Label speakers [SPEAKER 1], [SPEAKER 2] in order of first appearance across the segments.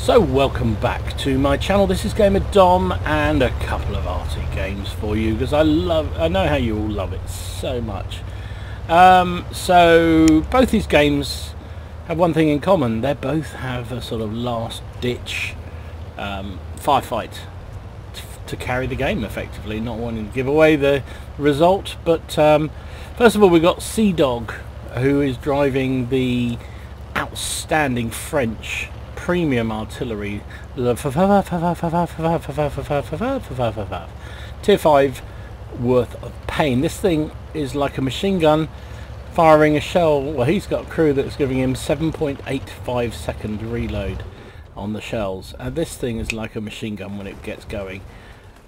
[SPEAKER 1] So welcome back to my channel. This is Gamer Dom and a couple of Arty games for you because I know how you all love it so much. So both these games have one thing in common. They both have a sort of last ditch firefight to carry the game effectively, not wanting to give away the result. But first of all, we've got Sea Dog, who is driving the outstanding French premium artillery, Tier 5 worth of pain. This thing is like a machine gun firing a shell. Well, he's got a crew that's giving him 7.85 second reload on the shells, and this thing is like a machine gun when it gets going.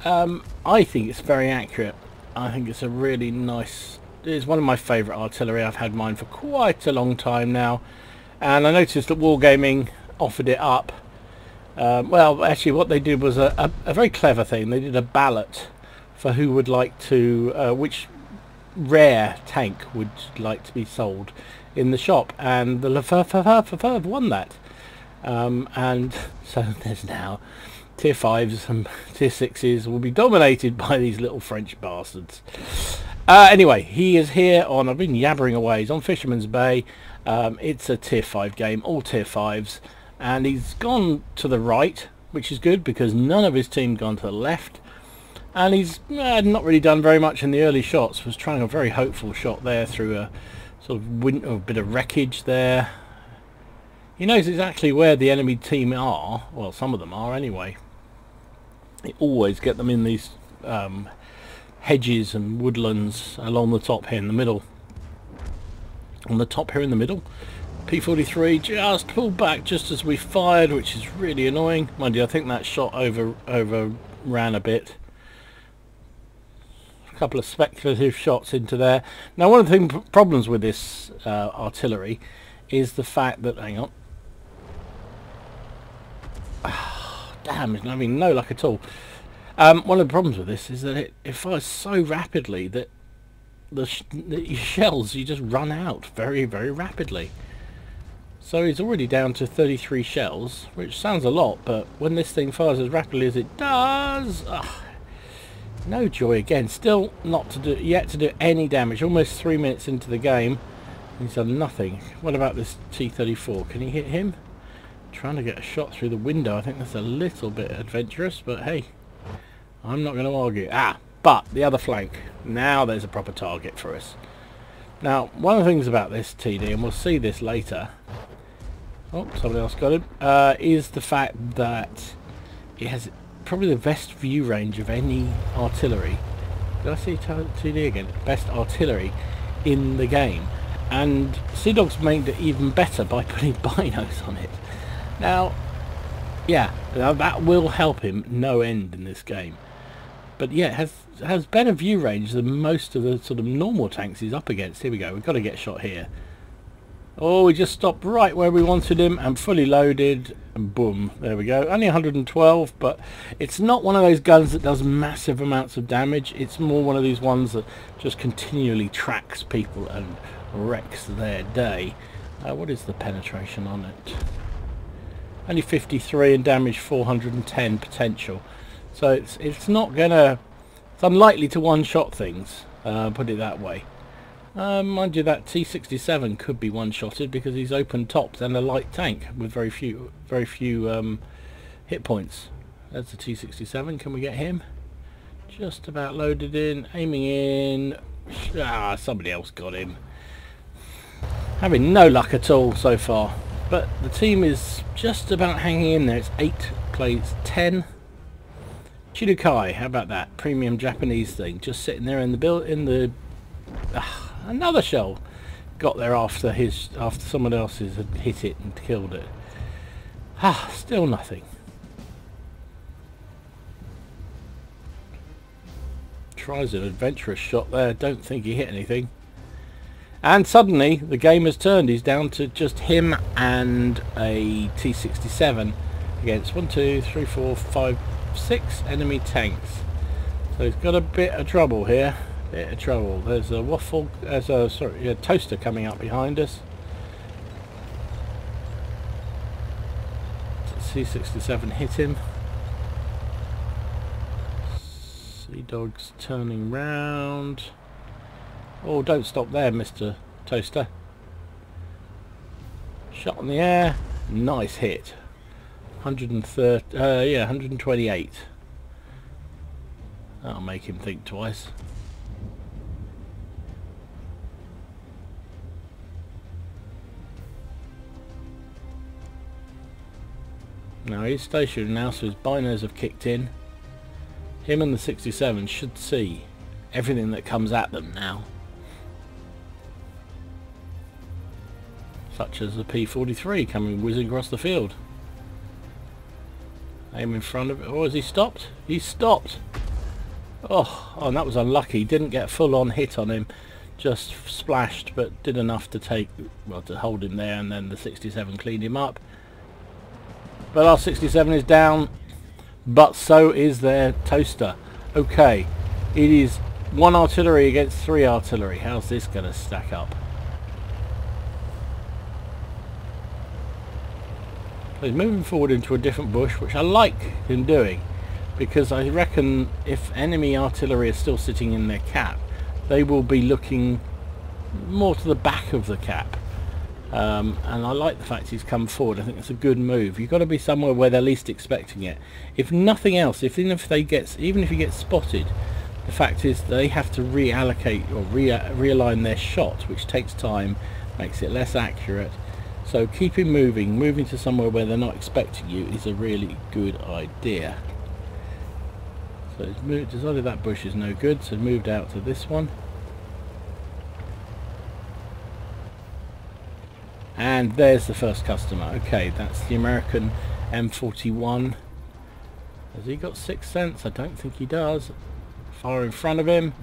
[SPEAKER 1] I think it's very accurate. I think it's a really nice, it's one of my favourite artillery. I've had mine for quite a long time now, and I noticed that Wargaming offered it up. Well, actually what they did was a very clever thing. They did a ballot for who would like to, which rare tank would like to be sold in the shop, and the leFH18B2 won that. And so there's now Tier 5s and Tier 6s will be dominated by these little French bastards. Anyway, he is here on, I've been yabbering away, he's on Fisherman's Bay. It's a Tier 5 game, all Tier 5s. And he's gone to the right, which is good because none of his team gone to the left. And he's not really done very much in the early shots. Was trying a very hopeful shot there through a sort of a bit of wreckage there. He knows exactly where the enemy team are. Well, some of them are anyway. They always get them in these hedges and woodlands along the top here in the middle. On the top here in the middle, P43 just pulled back just as we fired, which is really annoying. Mind you, I think that shot overran a bit. A couple of speculative shots into there. Now, one of the problems with this artillery is the fact that, hang on, damn, it's having no luck at all. One of the problems with this is that it fires so rapidly that the shells, you just run out very, very rapidly. So he's already down to 33 shells, which sounds a lot, but when this thing fires as rapidly as it does, no joy again. Still not yet to do any damage. Almost 3 minutes into the game, he's done nothing. What about this T-34? Can he hit him? Trying to get a shot through the window. I think that's a little bit adventurous, but hey, I'm not going to argue. But the other flank. Now there's a proper target for us. Now, one of the things about this TD, and we'll see this later, oh, somebody else got him, is the fact that it has probably the best view range of any artillery. Did I see TD again? Best artillery in the game. And Sea Dog's made it even better by putting binos on it. Now, yeah, that will help him no end in this game. But yeah, it has better view range than most of the sort of normal tanks he's up against. Here we go, we've got to get a shot here. Oh, we just stopped right where we wanted him and fully loaded, and boom, there we go. Only 112, but it's not one of those guns that does massive amounts of damage. It's more one of these ones that just continually tracks people and wrecks their day. What is the penetration on it? Only 53 and damage 410 potential. So it's not gonna, it's unlikely to one-shot things, put it that way. Mind you, that T-67 could be one-shotted because he's open tops and a light tank with very few hit points. That's the T-67. Can we get him? Just about loaded in, aiming in. Somebody else got him. Having no luck at all so far, but the team is just about hanging in there. It's 8 plays 10. Chinukai, how about that premium Japanese thing, just sitting there in the another shell got there after someone else had hit it and killed it. Still nothing. Tries an adventurous shot there, don't think he hit anything. And suddenly the game has turned. He's down to just him and a T-67 against 1, 2, 3, 4, 5, 6 enemy tanks. So he's got a bit of trouble here. Bit of trouble. There's a a toaster coming up behind us. C-67 hit him. Sea Dog's turning round. Oh, don't stop there, Mr. Toaster. Shot in the air. Nice hit. 130, yeah, 128. That'll make him think twice. Now he's stationary now, so his binos have kicked in. Him and the 67 should see everything that comes at them now. Such as the P-43 coming whizzing across the field. Aim in front of it. Oh, has he stopped? He's stopped! Oh, and that was unlucky. Didn't get full on hit on him. Just splashed, but did enough to take, well, to hold him there, and then the 67 cleaned him up. But our 67 is down, but so is their Toaster. Okay, it is 1 artillery against 3 artillery. How's this going to stack up? He's moving forward into a different bush, which I like him doing, because I reckon if enemy artillery is still sitting in their cap, they will be looking more to the back of the cap. And I like the fact he's come forward. I think it's a good move. You've got to be somewhere where they're least expecting it. If nothing else, even if he gets spotted, the fact is they have to reallocate or realign their shot, which takes time, makes it less accurate. So keeping moving to somewhere where they're not expecting you is a really good idea. So he's decided that bush is no good, so moved out to this one. And there's the first customer. Okay, that's the American M41. Has he got 6th sense? I don't think he does. Far in front of him.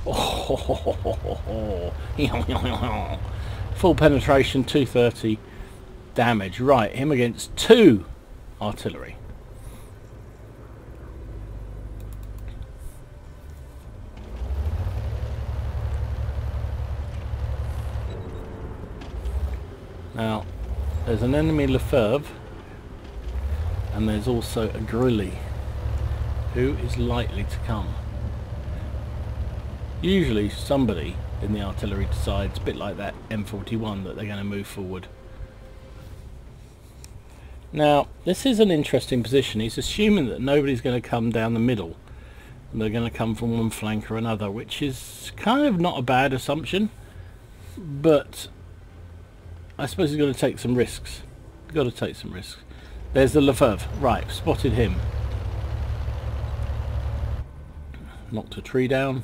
[SPEAKER 1] Oh, full penetration, 230 damage. Right, him against 2 artillery. Now, there's an enemy leFH, and there's also a grilly. Who is likely to come? Usually somebody in the artillery decides, a bit like that M41, that they're going to move forward. Now, this is an interesting position. He's assuming that nobody's going to come down the middle. They're going to come from one flank or another, which is kind of not a bad assumption, but I suppose he's got to take some risks. Got to take some risks. There's the leFH. Right, spotted him. Knocked a tree down.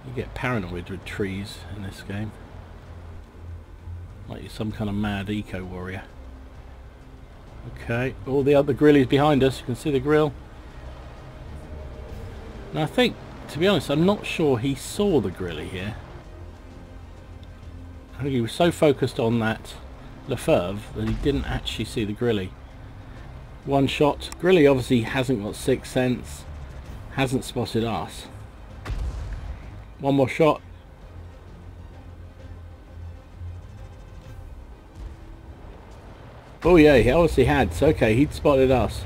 [SPEAKER 1] You get paranoid with trees in this game. Like you're some kind of mad eco warrior. Okay, all the other grillies behind us. You can see the grill. Now I think, to be honest, I'm not sure he saw the grilly here. I think he was so focused on that leFH that he didn't actually see the grilly. One shot. Grilly obviously hasn't got 6th sense. Hasn't spotted us. One more shot. Oh yeah, he obviously had. So okay, he'd spotted us,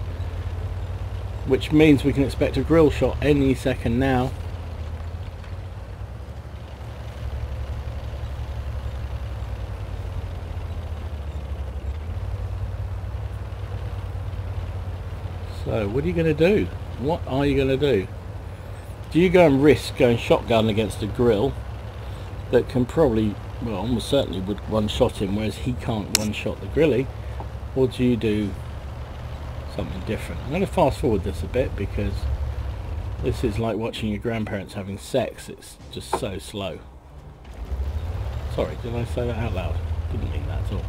[SPEAKER 1] which means we can expect a grill shot any second now. So what are you going to do? What are you going to do? Do you go and risk going shotgun against a grill that can probably, well, almost certainly would one-shot him, whereas he can't one-shot the grilly? Or do you do something different? I'm going to fast forward this a bit because this is like watching your grandparents having sex. It's just so slow. Sorry, did I say that out loud? Didn't mean that at all.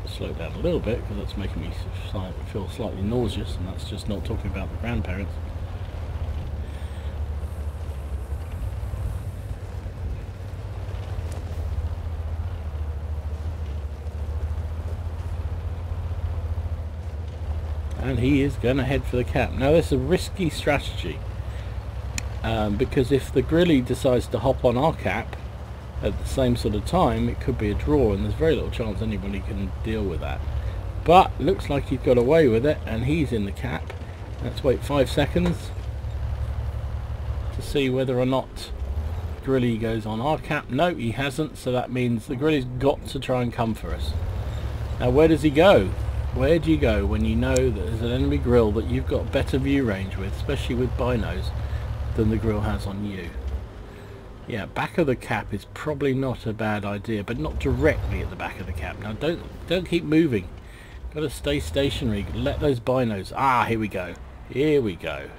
[SPEAKER 1] Slow down a little bit because that's making me feel slightly nauseous, and that's just not talking about the grandparents. And he is going to head for the cap. Now this is a risky strategy because if the grilly decides to hop on our cap, At the same sort of time, it could be a draw, and there's very little chance anybody can deal with that. But looks like he's got away with it, and he's in the cap. Let's wait 5 seconds to see whether or not Grilly goes on our cap. No, he hasn't, so that means the Grilly's got to try and come for us. Now, where does he go? Where do you go when you know that there's an enemy grill that you've got better view range with, especially with binos, than the grill has on you? Yeah, back of the cap is probably not a bad idea, but not directly at the back of the cap. Now, don't keep moving. Got to stay stationary. Let those binos. Ah, here we go. Here we go.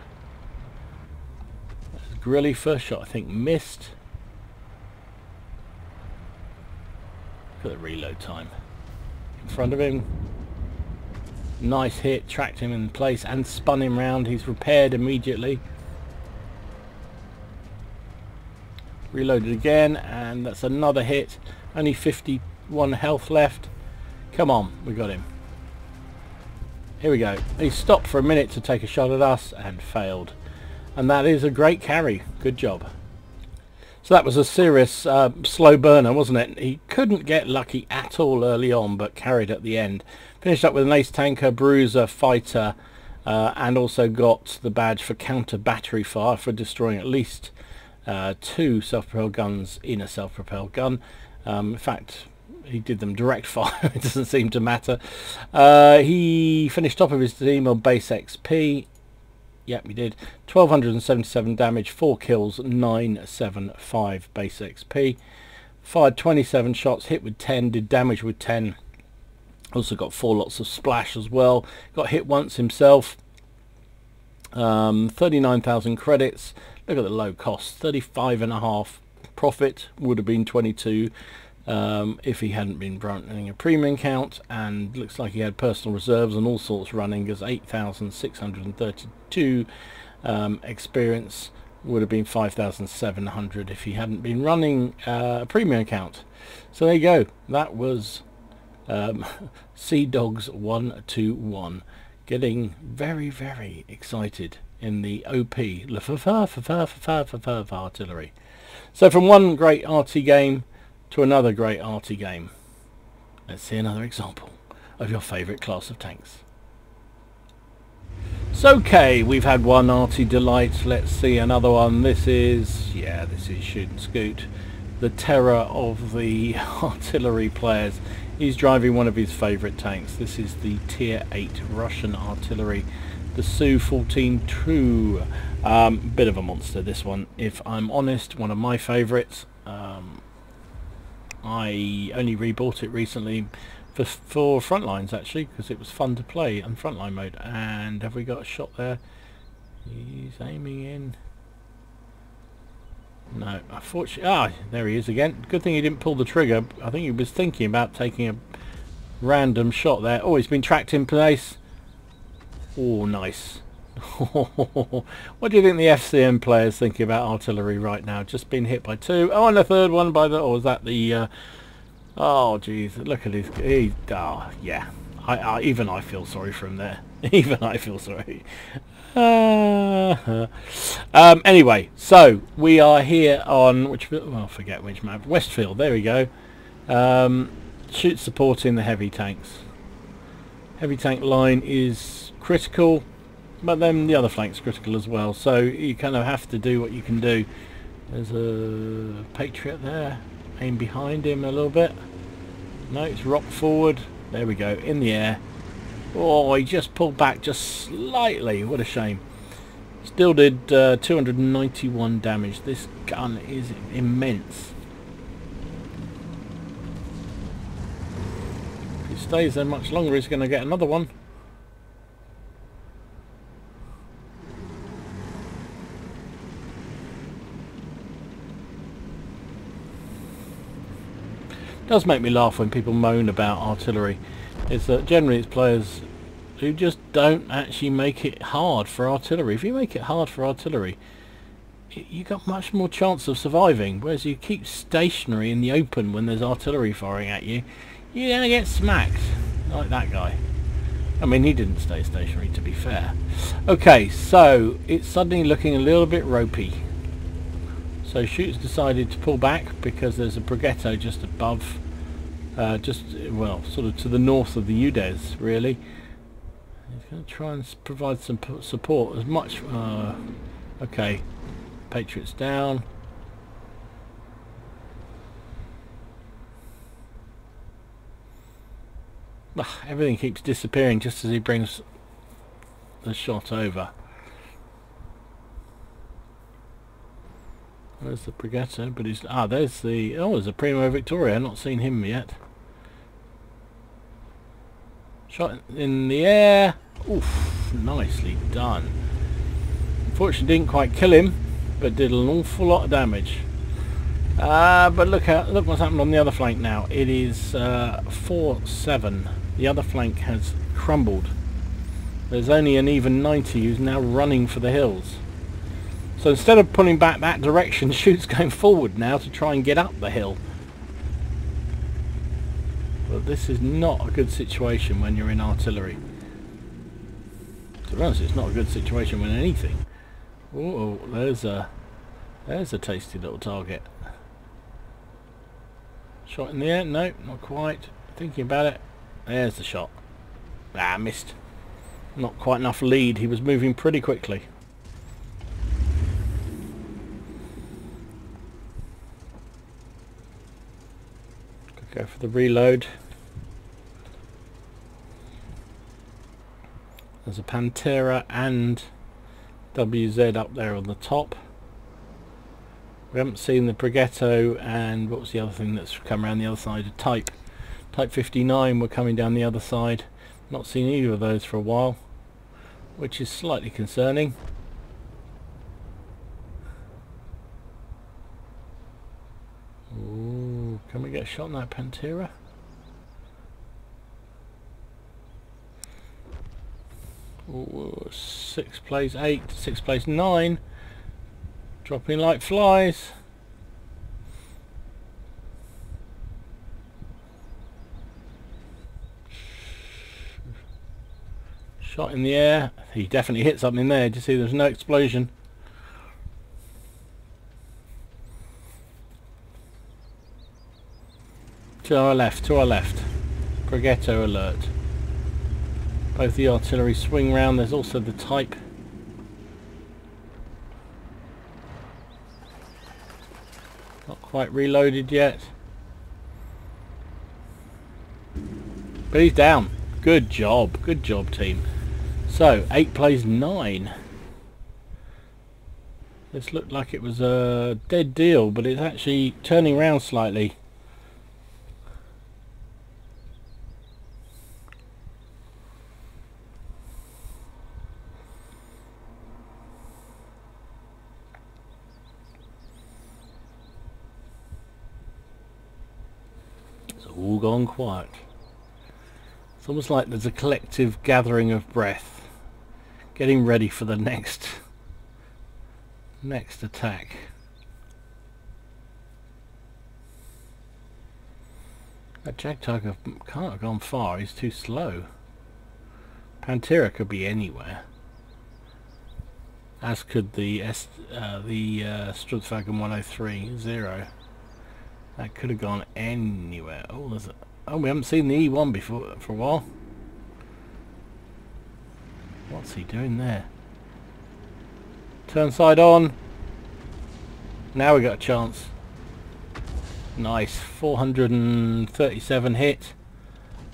[SPEAKER 1] Grilly first shot, I think, missed. Look at the reload time. In front of him. Nice hit, tracked him in place and spun him round. He's repaired immediately. Reloaded again, and that's another hit. Only 51 health left. Come on, we got him. Here we go. He stopped for a minute to take a shot at us and failed. And that is a great carry. Good job. So that was a serious slow burner, wasn't it? He couldn't get lucky at all early on, but carried at the end. Finished up with an ace tanker, bruiser, fighter, and also got the badge for counter battery fire for destroying at least 2 self-propelled guns in a self-propelled gun. In fact, he did them direct fire. It doesn't seem to matter. He finished top of his team on base XP. Yep, he did. 1277 damage, 4 kills, 975 base XP. Fired 27 shots, hit with 10, did damage with 10. Also got 4 lots of splash as well. Got hit once himself. 39,000 credits. Look at the low cost. 35.5 profit. Would have been 22 if he hadn't been running a premium account. And looks like he had personal reserves and all sorts running as 8,632 experience. Would have been 5,700 if he hadn't been running a premium account. So there you go. That was Sea Dogs 121. Getting very, very excited in the OP leFH18B2 artillery. So from one great Arty game to another great Arty game. Let's see another example of your favourite class of tanks. So okay, we've had one Arty delight. Let's see another one. This is Shoot and Scoot, the terror of the artillery players. He's driving one of his favourite tanks. This is the Tier 8 Russian artillery, the SU-14-2. Bit of a monster, this one, if I'm honest. One of my favourites. I only rebought it recently for Frontlines, actually, because it was fun to play on Frontline mode. And have we got a shot there? He's aiming in. No, unfortunately. There he is again. Good thing he didn't pull the trigger. I think he was thinking about taking a random shot there. Oh, he's been tracked in place. Oh, nice. What do you think the FCM players thinking about artillery right now? Just been hit by 2. Oh, and a third one by the... Or was that the... oh, jeez. Look at his... yeah. Even I feel sorry for him there. Even I feel sorry. Anyway, so we are here on which, well, I forget which map. Westfield. There we go. Shoot supporting the heavy tanks. Heavy tank line is critical, but then the other flank's critical as well. So you kind of have to do what you can do. There's a Patriot there. Aim behind him a little bit. No, it's rocked forward. There we go. In the air. Oh, he just pulled back just slightly. What a shame. Still did 291 damage. This gun is immense. If he stays there much longer, he's going to get another one. It does make me laugh when people moan about artillery. Is that generally it's players who just don't actually make it hard for artillery. If you make it hard for artillery, you got much more chance of surviving. Whereas you keep stationary in the open when there's artillery firing at you, you're gonna get smacked like that guy. I mean, he didn't stay stationary, to be fair. Okay, so it's suddenly looking a little bit ropey. So Schutz's decided to pull back because there's a Brighetto just above, well, sort of to the north of the UDES, really. He's going to try and provide some support as much. Okay, Patriots down. Everything keeps disappearing just as he brings the shot over. There's the Brighetto, but he's there's the there's a Primo Victoria. I've not seen him yet. Shot in the air. Oof, nicely done. Unfortunately didn't quite kill him, but did an awful lot of damage. But look what's happened on the other flank now. It is 4-7. The other flank has crumbled. There's only an even 90 who's now running for the hills. So instead of pulling back that direction, Schutz's going forward now to try and get up the hill. But this is not a good situation when you're in artillery. To be honest, it's not a good situation when anything. Oh, there's a tasty little target. Shot in the air? No, not quite. Thinking about it. There's the shot. Missed. Not quite enough lead. He was moving pretty quickly. Go for the reload. There's a Pantera and WZ up there on the top. We haven't seen the Brighetto and what was the other thing that's come around the other side? A Type 59 were coming down the other side. Not seen either of those for a while, which is slightly concerning. Ooh, can we get a shot on that Pantera? Ooh, 6 plays 8, 6 plays 9. Dropping like flies. Shot in the air. He definitely hit something there. Did you see there's no explosion? To our left, Brighetto alert. Both the artillery swing round. There's also the Type. Not quite reloaded yet. But he's down. Good job team. So 8 plays 9. This looked like it was a dead deal, but it's actually turning around slightly. All gone quiet. It's almost like there's a collective gathering of breath, getting ready for the next attack. That Jagdtiger can't have gone far. He's too slow. Pantera could be anywhere, as could the Strutwagen 103-0. That could have gone anywhere. Oh, there's we haven't seen the E1 before for a while. What's he doing there? Turn side on. Now we got a chance. Nice. 437 hit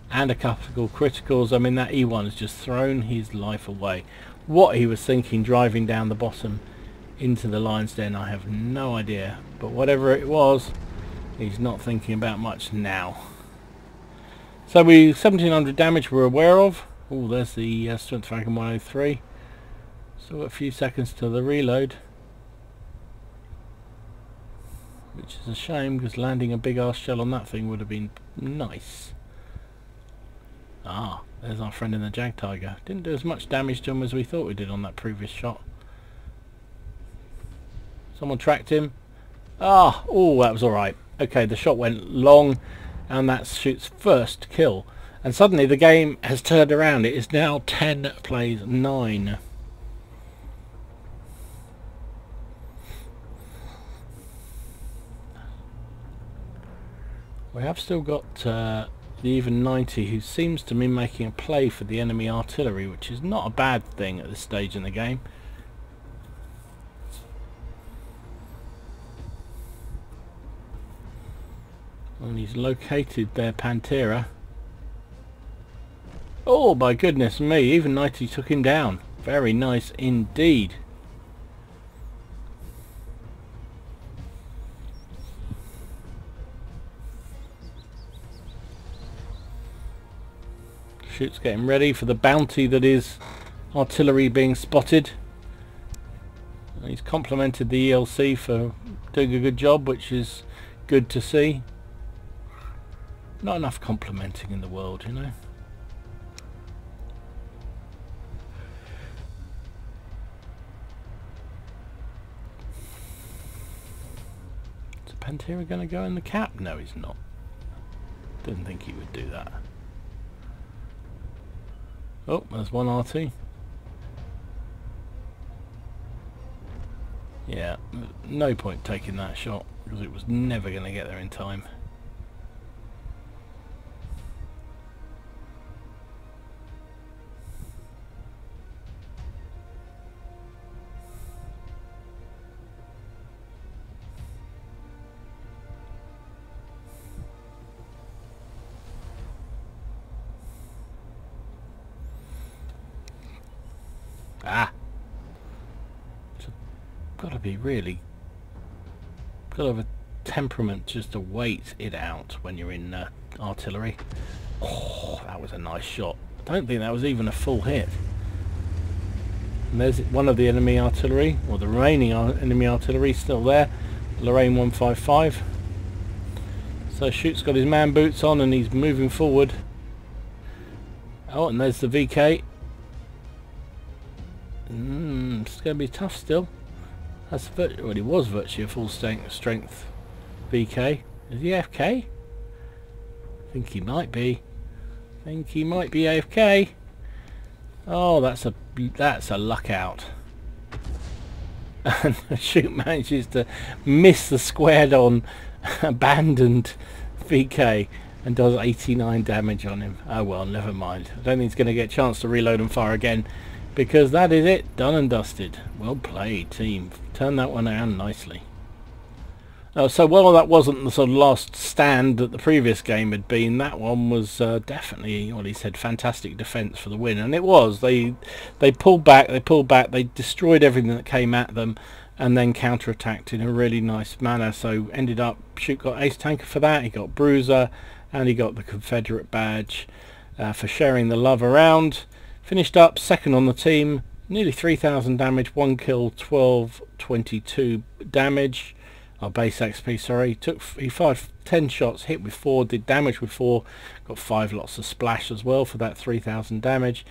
[SPEAKER 1] and a couple of criticals. I mean, that E1 has just thrown his life away. What he was thinking driving down the bottom into the lion's den, I have no idea. But whatever it was, he's not thinking about much now. So 1700 damage we're aware of. Oh, there's the Strutwagen 103. Still got a few seconds to the reload, which is a shame because landing a big arse shell on that thing would have been nice. There's our friend in the Jagdtiger. Didn't do as much damage to him as we thought we did on that previous shot. Someone tracked him. Oh, that was alright. Okay, the shot went long, and that's Schutz's first kill. And suddenly the game has turned around. It is now 10 plays 9. We have still got the even 90, who seems to be making a play for the enemy artillery, which is not a bad thing at this stage in the game. And he's located their Pantera. Oh my goodness me, even 90 took him down. Very nice indeed. Shoot's getting ready for the bounty that is artillery being spotted. He's complimented the ELC for doing a good job, which is good to see. Not enough complimenting in the world, you know. Is Pantera going to go in the cap? No, he's not. Didn't think he would do that. Oh, there's one Arty. Yeah, no point taking that shot because it was never going to get there in time. Got to be really, got to have a temperament just to wait it out when you're in artillery. Oh, that was a nice shot. I don't think that was even a full hit. And there's one of the enemy artillery, or the remaining enemy artillery still there. Lorraine 155. So Shoot's got his man boots on and he's moving forward. Oh, and there's the VK. It's going to be tough still. That's well, he was virtually a full strength VK. Is he AFK? I think he might be. I think he might be AFK. Oh, that's a luck out. And Shoot manages to miss the squared on abandoned VK and does 89 damage on him. Oh well, never mind. I don't think he's going to get a chance to reload and fire again, because that is it, done and dusted. Well played, team. Turn that one around nicely. So while that wasn't the sort of last stand that the previous game had been, that one was definitely, well, he said, fantastic defence for the win, and it was. They pulled back, they destroyed everything that came at them, and then counter-attacked in a really nice manner. So ended up, Shoot got ace tanker for that, he got bruiser, and he got the Confederate badge for sharing the love around. Finished up second on the team, nearly 3,000 damage, 1 kill, 1222 damage. Oh, base XP, sorry. He fired 10 shots, hit with 4, did damage with 4, got 5 lots of splash as well for that 3,000 damage.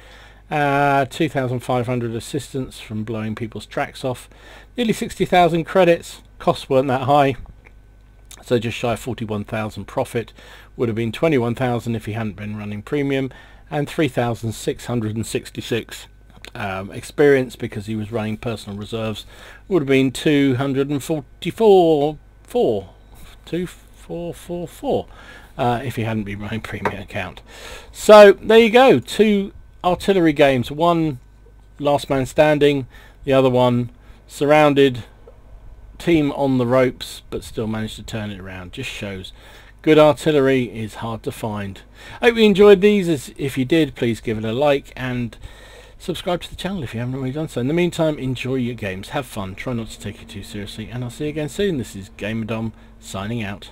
[SPEAKER 1] 2,500 assistance from blowing people's tracks off. Nearly 60,000 credits. Costs weren't that high, so just shy of 41,000 profit. Would have been 21,000 if he hadn't been running premium. And 3,666 experience because he was running personal reserves. Would have been 244 if he hadn't been running premium account. So there you go, 2 artillery games, one last man standing, the other one surrounded, team on the ropes, but still managed to turn it around. Just shows good artillery is hard to find. I hope you enjoyed these. If you did, please give it a like and subscribe to the channel if you haven't already done so. In the meantime, enjoy your games, have fun, try not to take it too seriously, and I'll see you again soon. This is GamerDom signing out.